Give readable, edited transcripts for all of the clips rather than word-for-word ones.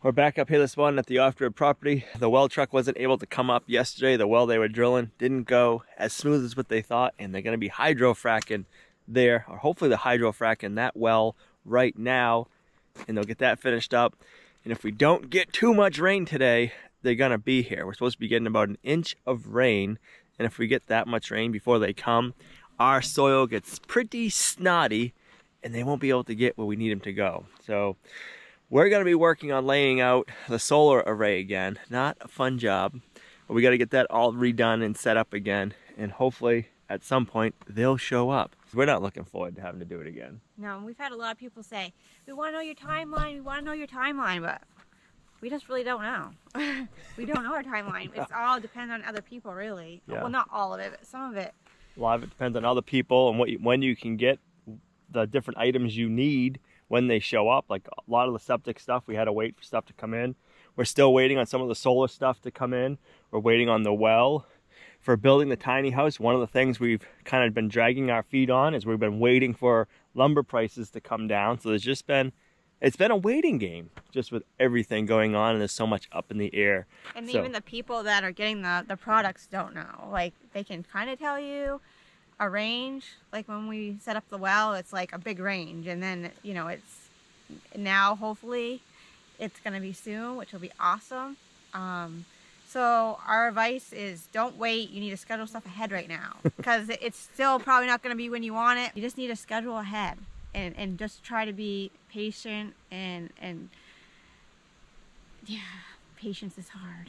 We're back up here this morning at the off-grid property. The well truck wasn't able to come up yesterday. The well they were drilling didn't go as smooth as what they thought, and they're going to be hydro-fracking there, or hopefully the hydro-fracking that well right now, and they'll get that finished up. And if we don't get too much rain today, they're going to be here. We're supposed to be getting about an inch of rain, and if we get that much rain before they come, our soil gets pretty snotty, and they won't be able to get where we need them to go. So we're going to be working on laying out the solar array again. Not a fun job, but we got to get that all redone and set up again. And hopefully at some point they'll show up. We're not looking forward to having to do it again. No, we've had a lot of people say, we want to know your timeline, we want to know your timeline, but we just really don't know. We don't know our timeline. It's all depends on other people, really. Yeah. Well, not all of it, but some of it. A lot of it depends on other people and when you can get the different items you need when they show up. Like a lot of the septic stuff, we had to wait for stuff to come in. We're still waiting on some of the solar stuff to come in. We're waiting on the well. For building the tiny house, one of the things we've kind of been dragging our feet on is we've been waiting for lumber prices to come down. So it's been a waiting game just with everything going on, and there's so much up in the air. And even the people that are getting the products don't know. Like, they can kind of tell you a range. Like when we set up the well, it's like a big range, and then, you know, it's now hopefully it's going to be soon, which will be awesome. So our advice is don't wait. You need to schedule stuff ahead right now, because it's still probably not going to be when you want it. You just need to schedule ahead and just try to be patient, and yeah, patience is hard.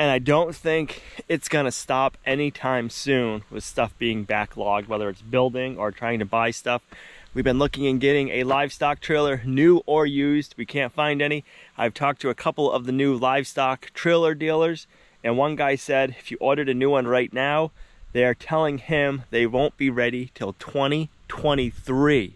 And I don't think it's going to stop anytime soon with stuff being backlogged, whether it's building or trying to buy stuff. We've been looking and getting a livestock trailer, new or used. We can't find any. I've talked to a couple of the new livestock trailer dealers, and one guy said if you ordered a new one right now, they're telling him they won't be ready till 2023.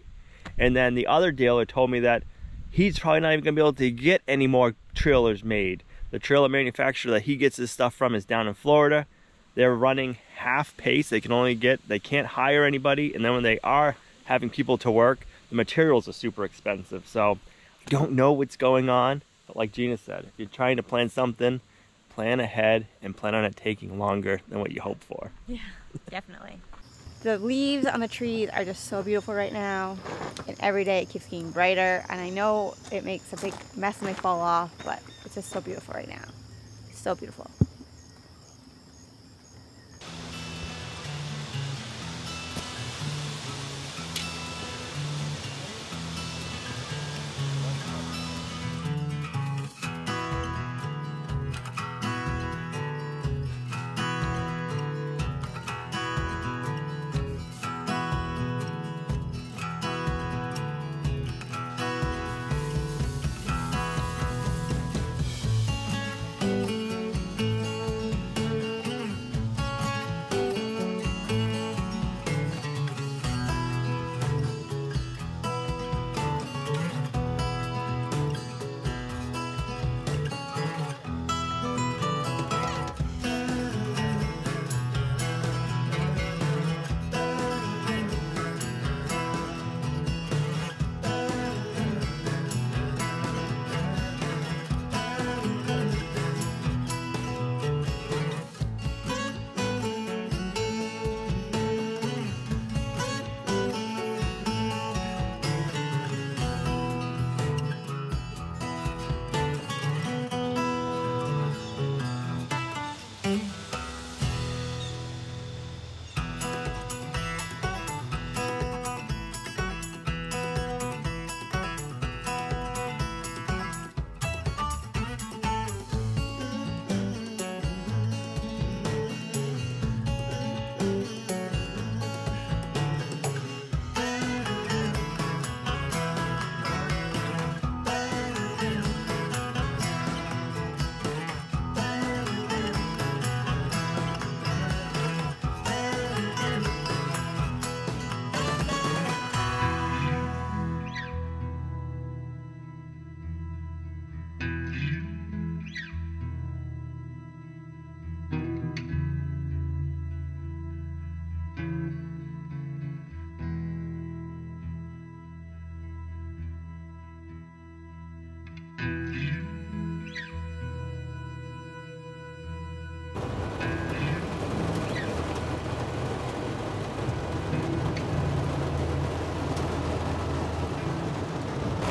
And then the other dealer told me that he's probably not even going to be able to get any more trailers made. The trailer manufacturer that he gets his stuff from is down in Florida. They're running half pace. They can't hire anybody, and then when they are having people to work, the materials are super expensive. So I don't know what's going on, but like Gina said, if you're trying to plan something, plan ahead and plan on it taking longer than what you hope for. Yeah, definitely. The leaves on the trees are just so beautiful right now, and every day it keeps getting brighter, and I know it makes a big mess when they fall off, but it's just so beautiful right now. It's so beautiful.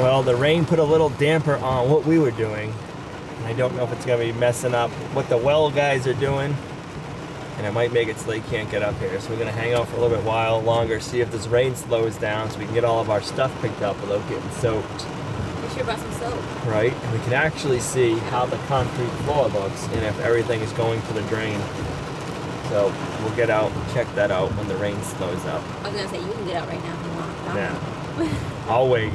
Well, the rain put a little damper on what we were doing. And I don't know if it's gonna be messing up what the well guys are doing. And it might make it so they can't get up here. So we're gonna hang out for a little bit while longer, see if this rain slows down so we can get all of our stuff picked up without getting soaked. We should have brought some soap. Right? And we can actually see how the concrete floor looks and if everything is going to the drain. So we'll get out and check that out when the rain slows up. I was gonna say, you can get out right now if you want. Yeah. I'll wait.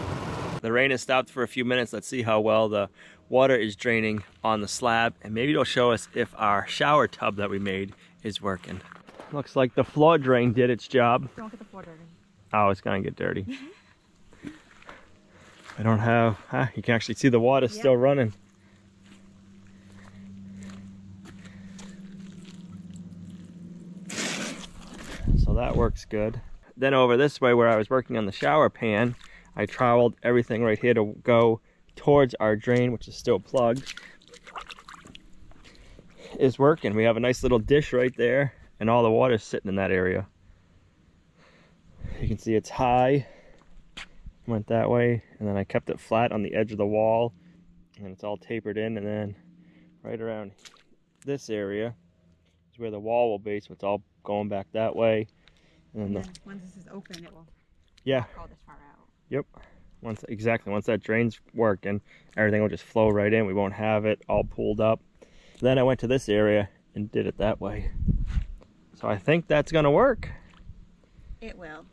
The rain has stopped for a few minutes. Let's see how well the water is draining on the slab, and maybe it'll show us if our shower tub that we made is working. Looks like the floor drain did its job. Don't get the floor dirty. Oh, it's gonna get dirty. I don't have, you can actually see the water still running. So that works good. Then over this way where I was working on the shower pan, I troweled everything right here to go towards our drain, which is still plugged. Is working. We have a nice little dish right there, and all the water's sitting in that area. You can see it's high. Went that way, and then I kept it flat on the edge of the wall, and it's all tapered in, and then right around this area is where the wall will be, so it's all going back that way. And then once this is open, it will all this far out. Yep. Once that drain's working, everything will just flow right in. We won't have it all pulled up. Then I went to this area and did it that way. So I think that's gonna work. It will.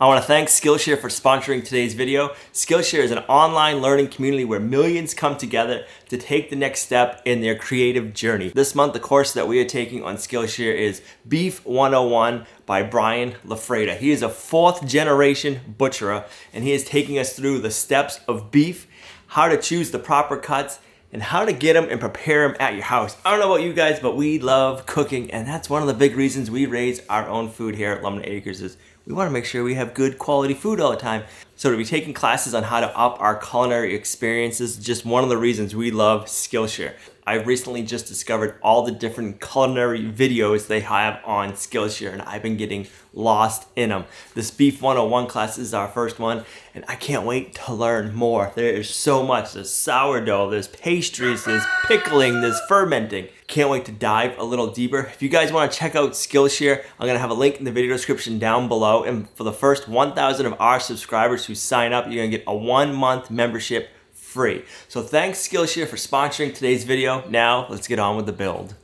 I want to thank Skillshare for sponsoring today's video. Skillshare is an online learning community where millions come together to take the next step in their creative journey. This month, the course that we are taking on Skillshare is Beef 101 by Brian LaFreda. He is a 4th generation butcherer, and he is taking us through the steps of beef, how to choose the proper cuts, and how to get them and prepare them at your house. I don't know about you guys, but we love cooking, and that's one of the big reasons we raise our own food here at Lumnah Acres is we want to make sure we have good quality food all the time. So to be taking classes on how to up our culinary experiences is just one of the reasons we love Skillshare. I've recently just discovered all the different culinary videos they have on Skillshare, and I've been getting lost in them. This Beef 101 class is our first one, and I can't wait to learn more. There is so much. There's sourdough, there's pastries, there's pickling, there's fermenting. Can't wait to dive a little deeper. If you guys want to check out Skillshare, I'm going to have a link in the video description down below, and for the first 1,000 of our subscribers who sign up, you're going to get a 1-month membership free. So thanks Skillshare for sponsoring today's video. Now let's get on with the build.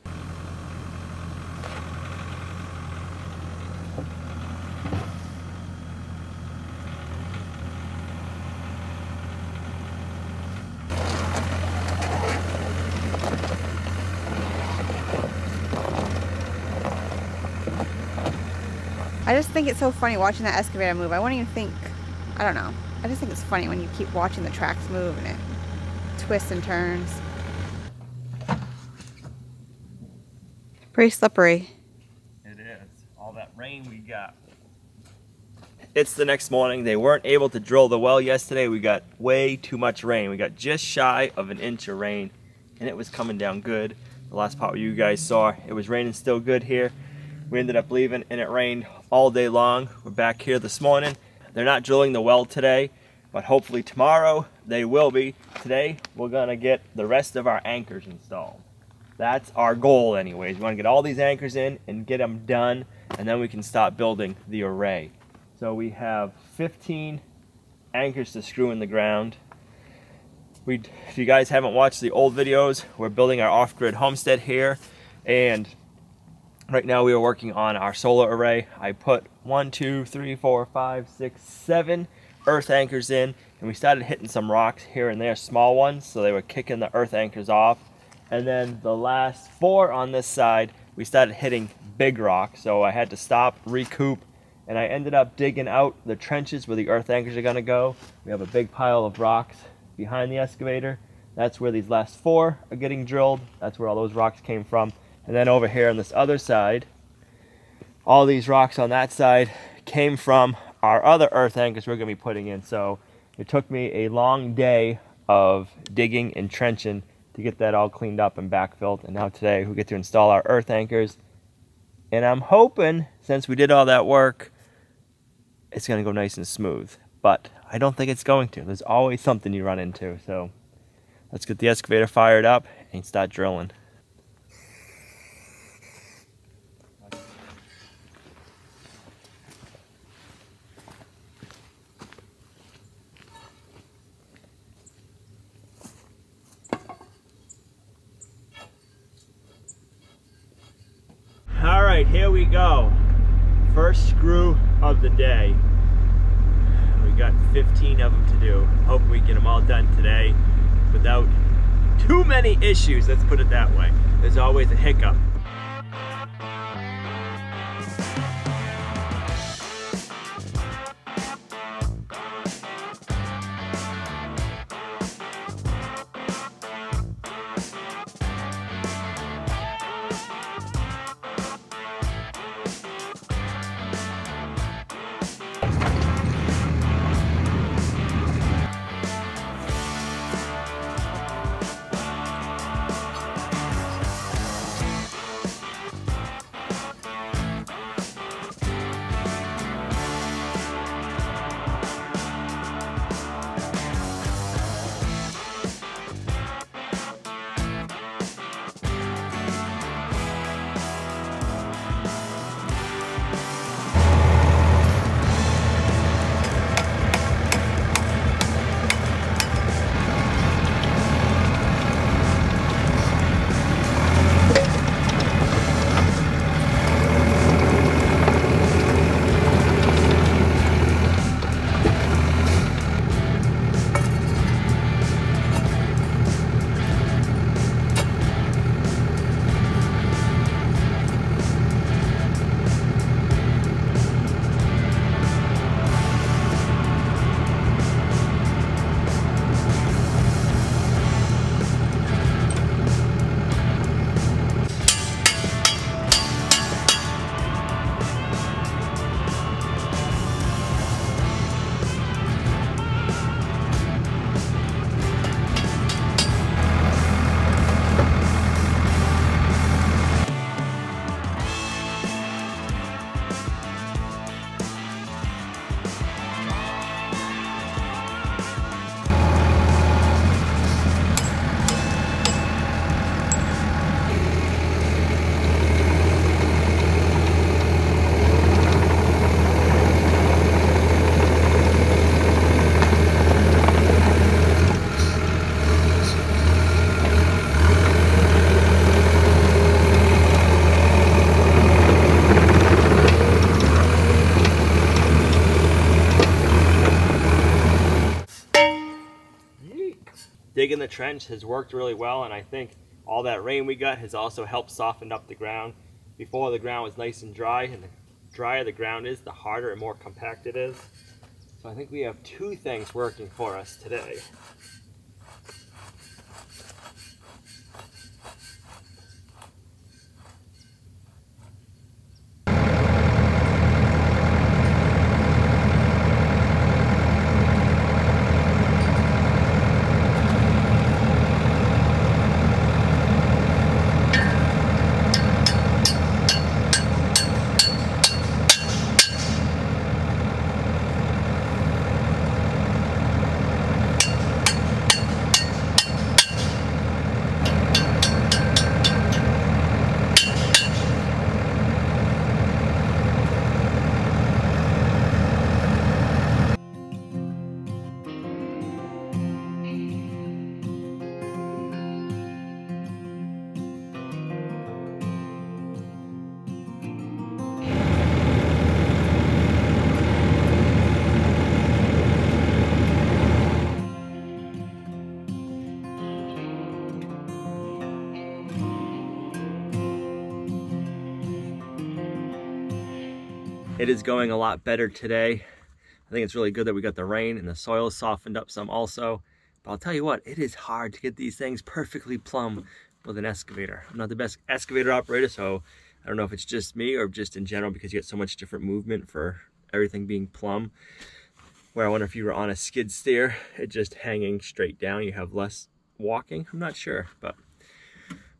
I just think it's so funny watching that excavator move. I won't even think, I don't know. I just think it's funny when you keep watching the tracks move and it twists and turns. Pretty slippery. It is. All that rain we got. It's the next morning. They weren't able to drill the well yesterday. We got way too much rain. We got just shy of an inch of rain, and it was coming down good. The last part you guys saw, it was raining still good here. We ended up leaving, and it rained all day long. We're back here this morning. They're not drilling the well today, but hopefully tomorrow they will be. Today, we're gonna get the rest of our anchors installed. That's our goal anyways. We wanna get all these anchors in and get them done, and then we can start building the array. So we have 15 anchors to screw in the ground. If you guys haven't watched the old videos, we're building our off-grid homestead here, and right now we are working on our solar array. I put 1, 2, 3, 4, 5, 6, 7 earth anchors in, and we started hitting some rocks here and there, small ones, so they were kicking the earth anchors off. And then the last 4 on this side, we started hitting big rocks, so I had to stop, recoup, and I ended up digging out the trenches where the earth anchors are gonna go. We have a big pile of rocks behind the excavator. That's where these last 4 are getting drilled. That's where all those rocks came from. And then over here on this other side, all these rocks on that side came from our other earth anchors we're gonna be putting in. So it took me a long day of digging and trenching to get that all cleaned up and backfilled. And now today we get to install our earth anchors. And I'm hoping, since we did all that work, it's gonna go nice and smooth. But I don't think it's going to. There's always something you run into. So let's get the excavator fired up and start drilling. All right, here we go. First screw of the day. We got 15 of them to do. Hope we get them all done today without too many issues, let's put it that way. There's always a hiccup. Digging the trench has worked really well, and I think all that rain we got has also helped soften up the ground. Before, the ground was nice and dry, and the drier the ground is, the harder and more compact it is. So I think we have two things working for us today. It is going a lot better today. I think it's really good that we got the rain and the soil softened up some also. But I'll tell you what, it is hard to get these things perfectly plumb with an excavator. I'm not the best excavator operator, so I don't know if it's just me or just in general, because you get so much different movement for everything being plumb. Where I wonder if you were on a skid steer, it just hanging straight down, you have less walking. I'm not sure, but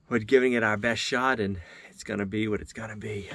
we're giving it our best shot, and it's gonna be what it's gonna be.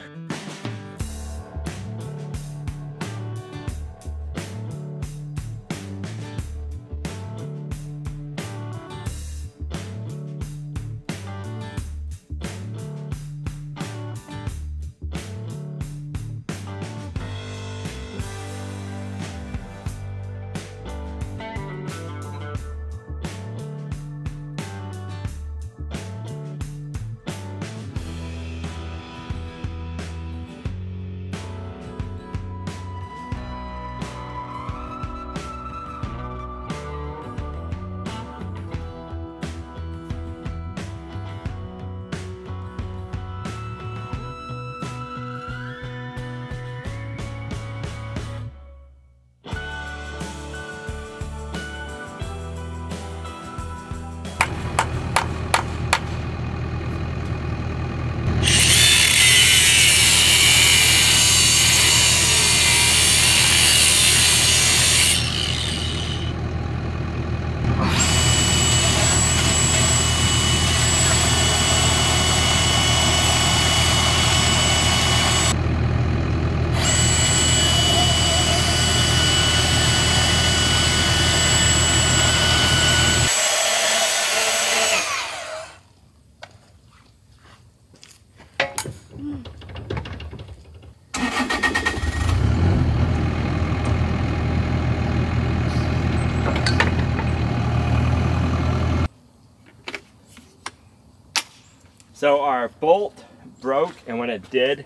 So our bolt broke, and when it did,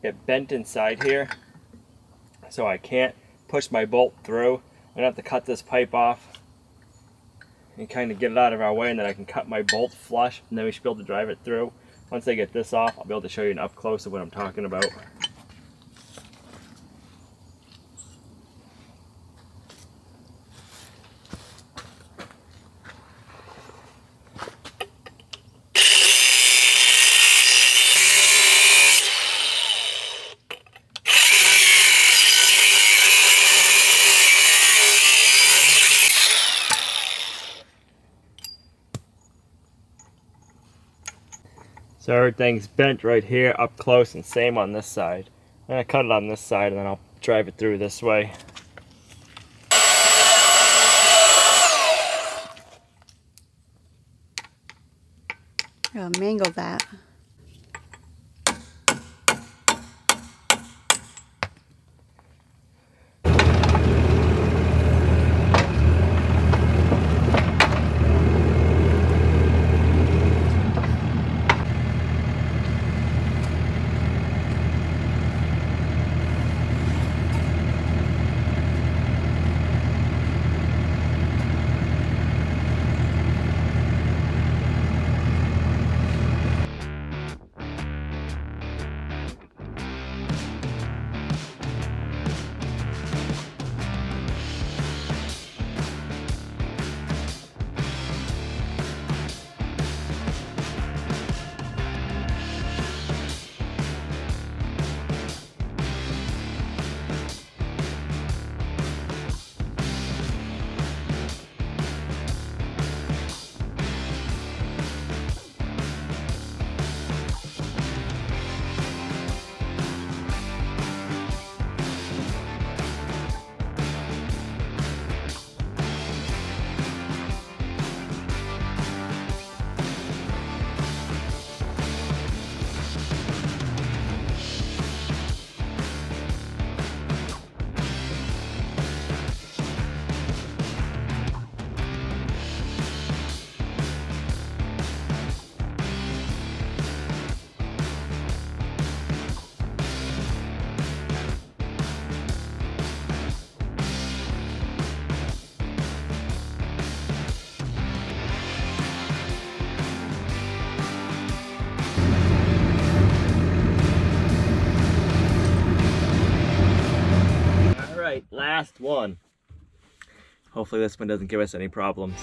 it bent inside here. So I can't push my bolt through. I'm gonna have to cut this pipe off and kind of get it out of our way, and then I can cut my bolt flush, and then we should be able to drive it through. Once I get this off, I'll be able to show you an up close of what I'm talking about. So everything's bent right here up close, and same on this side. I'm gonna cut it on this side and then I'll drive it through this way. I'll mangle that. Last one. Hopefully this one doesn't give us any problems.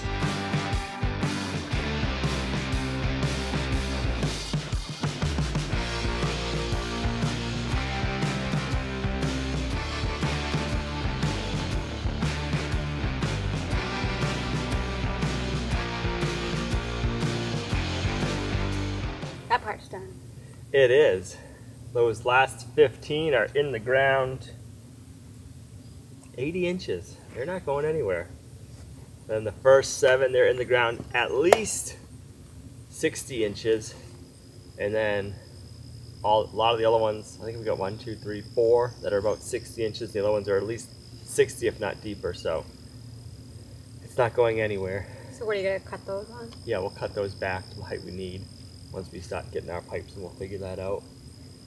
That part's done. It is. Those last 15 are in the ground. 80 inches. They're not going anywhere. Then the first 7, they're in the ground at least 60 inches. And then a lot of the other ones, I think we've got 1, 2, 3, 4 that are about 60 inches. The other ones are at least 60, if not deeper. So it's not going anywhere. So what are you going to cut those on? Yeah, we'll cut those back to the height we need once we start getting our pipes, and we'll figure that out.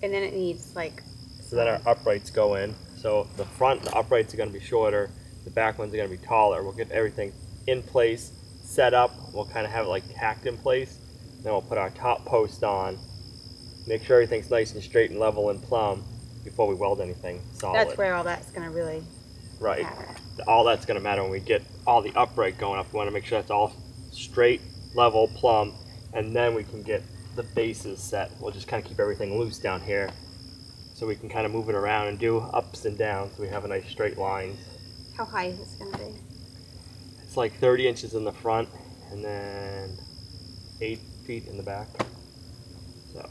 And then it needs like... So then our uprights go in. So the front, the uprights are going to be shorter. The back ones are going to be taller. We'll get everything in place, set up. We'll kind of have it like tacked in place. Then we'll put our top post on. Make sure everything's nice and straight and level and plumb before we weld anything solid. That's where all that's going to really right. matter. All that's going to matter when we get all the upright going up. We want to make sure that's all straight, level, plumb, and then we can get the bases set. We'll just kind of keep everything loose down here, so we can kind of move it around and do ups and downs so we have a nice straight line. How high is this going to be? It's like 30 inches in the front and then 8 feet in the back. So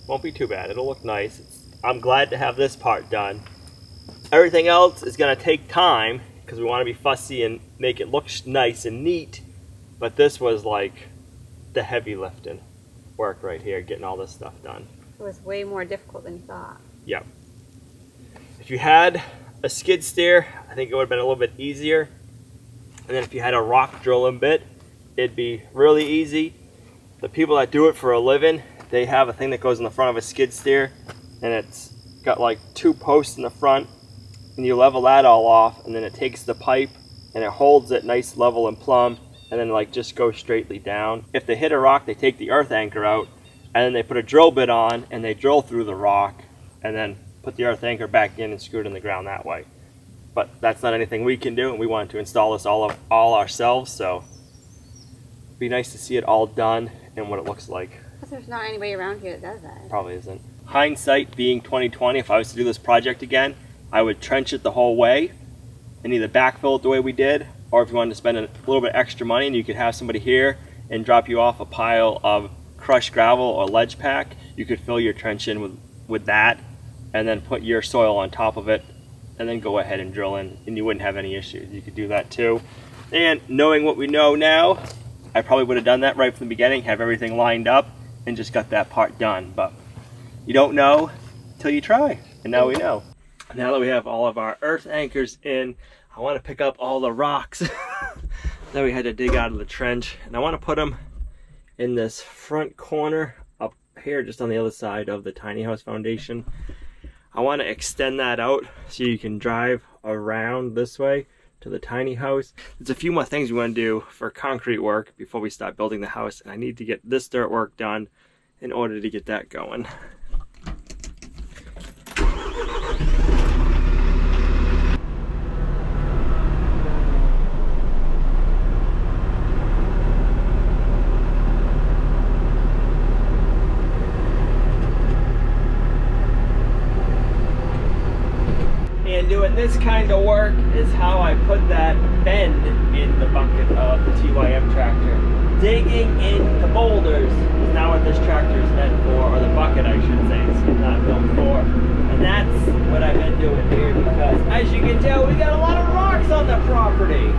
won't be too bad. It'll look nice. I'm glad to have this part done. Everything else is going to take time because we want to be fussy and make it look nice and neat. But this was like the heavy lifting work right here, getting all this stuff done. It was way more difficult than you thought. Yeah. If you had a skid steer, I think it would have been a little bit easier. And then if you had a rock drilling bit, it'd be really easy. The people that do it for a living, they have a thing that goes in the front of a skid steer, and it's got like 2 posts in the front, and you level that all off, and then it takes the pipe and it holds it nice, level, and plumb, and then like just goes straightly down. If they hit a rock, they take the earth anchor out, and then they put a drill bit on and they drill through the rock and then put the earth anchor back in and screw it in the ground that way. But that's not anything we can do, and we wanted to install this all ourselves, so it'd be nice to see it all done and what it looks like. Because there's not anybody around here that does that. Probably isn't. Hindsight being 2020, if I was to do this project again, I would trench it the whole way and either backfill it the way we did, or if you wanted to spend a little bit extra money and you could have somebody here and drop you off a pile of crushed gravel or ledge pack, you could fill your trench in with that and then put your soil on top of it and then go ahead and drill in, and you wouldn't have any issues. You could do that too. And knowing what we know now, I probably would have done that right from the beginning, have everything lined up and just got that part done. But you don't know till you try, and now we know. Now that we have all of our earth anchors in, I want to pick up all the rocks that we had to dig out of the trench, and I want to put them in this front corner up here, just on the other side of the tiny house foundation. I want to extend that out so you can drive around this way to the tiny house. There's a few more things we want to do for concrete work before we start building the house, and I need to get this dirt work done in order to get that going. And doing this kind of work is how I put that bend in the bucket of the 𝑇YM tractor. Digging into boulders is not what this tractor is meant for, or the bucket I should say, it's not built for. And that's what I've been doing here, because as you can tell, we got a lot of rocks on the property.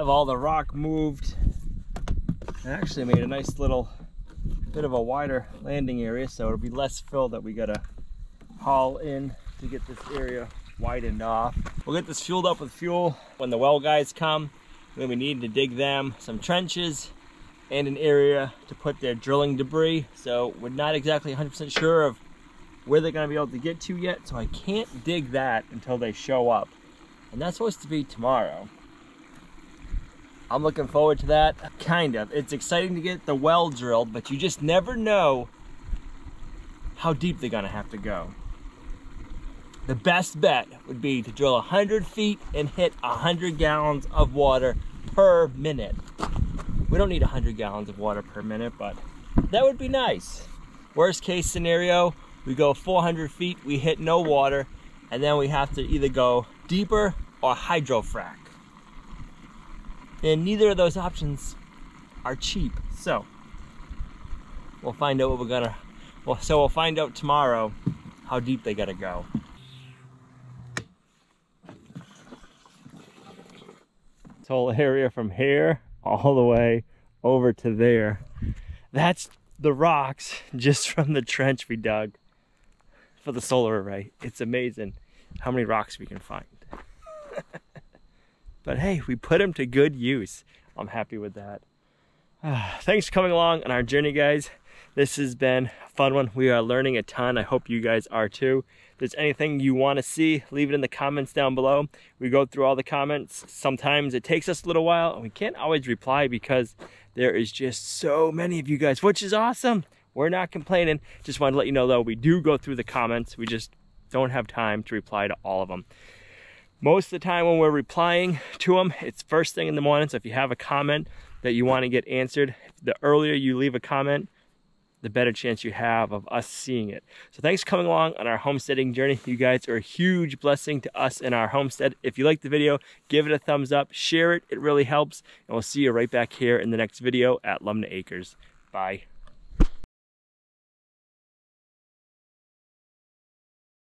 have all the rock moved. I actually made a nice little bit of a wider landing area, so it'll be less fill that we gotta haul in to get this area widened off. We'll get this fueled up with fuel when the well guys come. Then we need to dig them some trenches and an area to put their drilling debris. So we're not exactly 100% sure of where they're gonna be able to get to yet, so I can't dig that until they show up. And that's supposed to be tomorrow. I'm looking forward to that, kind of. It's exciting to get the well drilled, but you just never know how deep they're gonna have to go. The best bet would be to drill 100 feet and hit 100 gallons of water per minute. We don't need 100 gallons of water per minute, but that would be nice. Worst case scenario, we go 400 feet, we hit no water, and then we have to either go deeper or hydrofrac. And neither of those options are cheap. So we'll find out what we're gonna, we'll find out tomorrow how deep they gotta go. This whole area from here all the way over to there, that's the rocks just from the trench we dug for the solar array. It's amazing how many rocks we can find. But hey, we put them to good use. I'm happy with that. Thanks for coming along on our journey, guys. This has been a fun one. We are learning a ton. I hope you guys are too. If there's anything you want to see, leave it in the comments down below. We go through all the comments. Sometimes it takes us a little while, and we can't always reply because there is just so many of you guys, which is awesome. We're not complaining. Just wanted to let you know, though, we do go through the comments. We just don't have time to reply to all of them. Most of the time when we're replying to them, it's first thing in the morning. So if you have a comment that you want to get answered, the earlier you leave a comment, the better chance you have of us seeing it. So thanks for coming along on our homesteading journey. You guys are a huge blessing to us in our homestead. If you like the video, give it a thumbs up, share it. It really helps. And we'll see you right back here in the next video at Lumnah Acres. Bye.